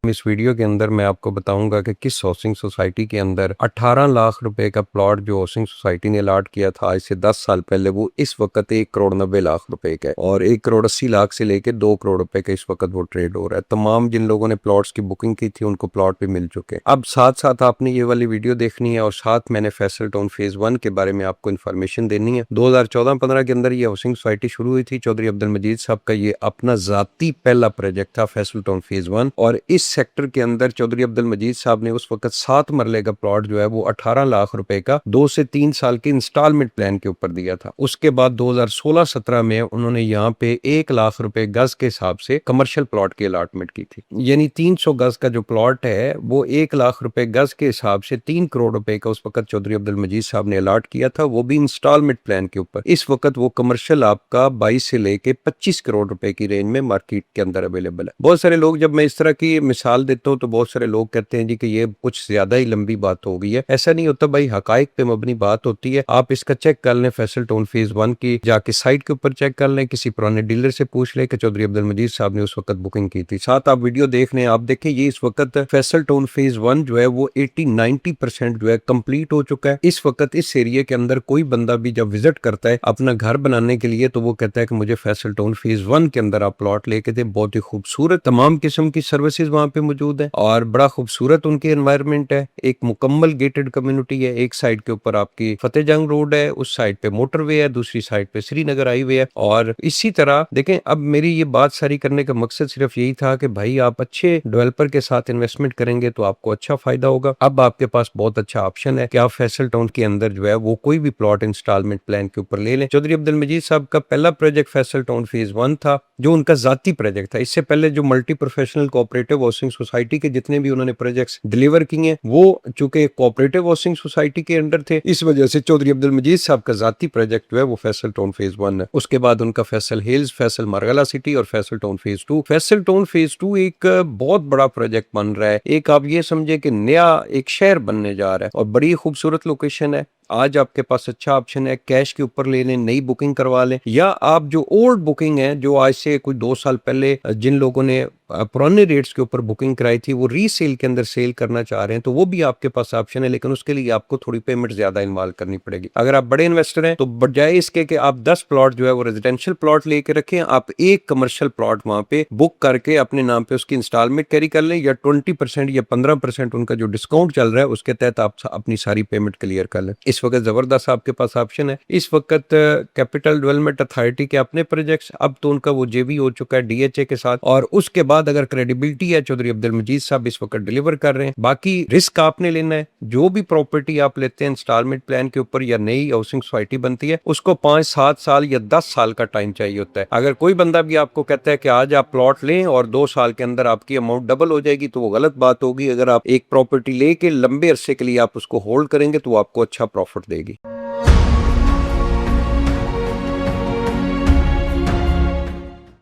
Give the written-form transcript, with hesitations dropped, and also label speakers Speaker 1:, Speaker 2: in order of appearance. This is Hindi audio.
Speaker 1: इस वीडियो के अंदर मैं आपको बताऊंगा कि किस हाउसिंग सोसाइटी के अंदर 18 लाख रुपए का प्लॉट जो हाउसिंग सोसाइटी ने अलॉट किया था आज से 10 साल पहले, वो इस वक्त 1,90,00,000 रुपए का है और 1,80,00,000 से लेके 2 करोड़ रुपए का इस वक्त वो ट्रेड हो रहा है। तमाम जिन लोगों ने प्लॉट्स की बुकिंग की थी उनको प्लॉट भी मिल चुके हैं। अब साथ साथ आपने ये वाली वीडियो देखनी है और साथ मैंने फैसल टाउन फेज 1 के बारे में आपको इन्फॉर्मेशन देनी है। 2014-15 के अंदर ये हाउसिंग सोसाइटी शुरू हुई थी। चौधरी अब्दुल मजीद साहब का ये अपना जाती पहला प्रोजेक्ट था फैसल टाउन फेज 1 और इस सेक्टर के अंदर चौधरी अब्दुल मजीद साहब ने उस वक्त 7 मरले का प्लॉट जो है वो 18 लाख रुपए का 2 से 3 साल के इंस्टॉलमेंट प्लान के ऊपर दिया था। उसके बाद 2016-17 में उन्होंने यहाँ पे 1 लाख रुपए गज के हिसाब से कमर्शियल प्लॉट की अलॉटमेंट की थी। यानी 300 गज का जो प्लॉट है वो 1 लाख रुपए गज के हिसाब से 3 करोड़ रुपए का उस वक्त चौधरी अब्दुल मजीद साहब ने अलॉट किया था, वो भी इंस्टॉलमेंट प्लान के ऊपर। इस वक्त वो कमर्शियल आपका 22 से लेके 25 करोड़ रुपए की रेंज में मार्केट के अंदर अवेलेबल है। बहुत सारे लोग, जब मैं इस तरह की मिसाल देता हूँ तो बहुत सारे लोग कहते हैं जी कि ये कुछ ज्यादा ही लंबी बात हो गई है। ऐसा नहीं होता भाई, हकाइक पे मबनी बात होती है। आप इसका चेक कर लें, फैसल टाउन फेज 1 की जाके साइट के ऊपर चेक कर लें, किसी पुराने डीलर से पूछ लें कि चौधरी अब्दुल मजीद साहब ने उस वक्त बुकिंग की थी। साथ आप वीडियो देख रहे हैं, आप देखें ये इस वक्त फैसल टाउन फेज 1 जो है वो 80-90% जो है कंप्लीट हो चुका है। इस वक्त इस एरिया के अंदर कोई बंदा भी जब विजिट करता है अपना घर बनाने के लिए तो वो कहता है कि मुझे फैसल टाउन फेज 1 के अंदर आप प्लॉट लेके थे। बहुत ही खूबसूरत तमाम किस्म की सर्विसेज वहां पे मौजूद है और बड़ा खूबसूरत उनके एनवायरनमेंट है। एक मुकम्मल गेटेड कम्युनिटी है। एक साइड के ऊपर आपकी फतेह जंग रोड है, उस साइड पे मोटरवे है, दूसरी साइड पे श्रीनगर हाईवे है। और इसी तरह देखें, अब मेरी ये बात सारी करने का मकसद सिर्फ यही था कि भाई आप अच्छे डेवलपर के साथ इन्वेस्टमेंट करेंगे तो आपको अच्छा फायदा होगा। अब आपके पास बहुत अच्छा ऑप्शन है कि आप फैसल टाउन के अंदर जो है वो कोई भी प्लॉट इंस्टॉलमेंट प्लान के ऊपर ले लें। चौधरी अब्दुल मजीद साहब का पहला प्रोजेक्ट फैसल टाउन फेज 1 था जो उनका जाती प्रोजेक्ट था। इससे पहले जो multi professional cooperative housing society के जितने भी उन्होंने प्रोजेक्ट्स डिलीवर किए वो चूंकि कोऑपरेटिव हाउसिंग सोसाइटी के अंडर थे, इस वजह से चौधरी अब्दुल मजीद साहब का जाती प्रोजेक्ट जो है वो फैसल टाउन फेज 1 है। उसके बाद उनका फैसल हिल्स, फैसल मारगला सिटी और Faisal town phase 2। Faisal town phase 2 एक बहुत बड़ा प्रोजेक्ट बन रहा है। एक आप ये समझे कि नया एक शहर बनने जा रहा है और बड़ी खूबसूरत लोकेशन है। आज आपके पास अच्छा ऑप्शन है, कैश के ऊपर ले लें, नई बुकिंग करवा लें, या आप जो ओल्ड बुकिंग है जो आज से कुछ 2 साल पहले जिन लोगों ने पुराने रेट्स के ऊपर बुकिंग कराई थी वो रीसेल के अंदर सेल करना चाह रहे हैं तो वो भी आपके पास ऑप्शन है, लेकिन उसके लिए आपको थोड़ी पेमेंट ज्यादा इन्वॉल्व करनी पड़ेगी। अगर आप बड़े इन्वेस्टर हैं तो बजाय इसके कि आप 10 प्लॉट जो है वो रेजिडेंशियल प्लॉट लेके रखें, आप एक कमर्शियल प्लॉट वहां पे बुक करके अपने नाम पे उसकी इंस्टॉलमेंट कैरी कर लें, या 20% या 15% उनका जो डिस्काउंट चल रहा है उसके तहत आप अपनी सारी पेमेंट क्लियर कर लें। इस वक्त जबरदस्त आपके पास ऑप्शन है। इस वक्त कैपिटल डेवलपमेंट अथॉरिटी के अपने प्रोजेक्ट्स, अब तो उनका वो जेवी हो चुका है डीएचए के साथ, और उसके बाद अगर क्रेडिबिलिटी है चौधरी अब्दुल मजीद साहब इस वक्त डिलीवर कर रहे हैं। बाकी रिस्क आपने लेना है। जो भी प्रॉपर्टी आप लेते हैं इंस्टॉलमेंट प्लान के ऊपर या नई हाउसिंग सोसाइटी बनती है उसको 5-7 साल या 10 साल का टाइम चाहिए होता है। अगर कोई बंदा भी आपको कहता है कि आज आप प्लॉट लें और 2 साल के अंदर आपकी अमाउंट डबल हो जाएगी तो वो गलत बात होगी। अगर आप एक प्रॉपर्टी लेके लंबे अरसे के लिए आप उसको होल्ड करेंगे तो वो आपको अच्छा प्रॉफिट देगी।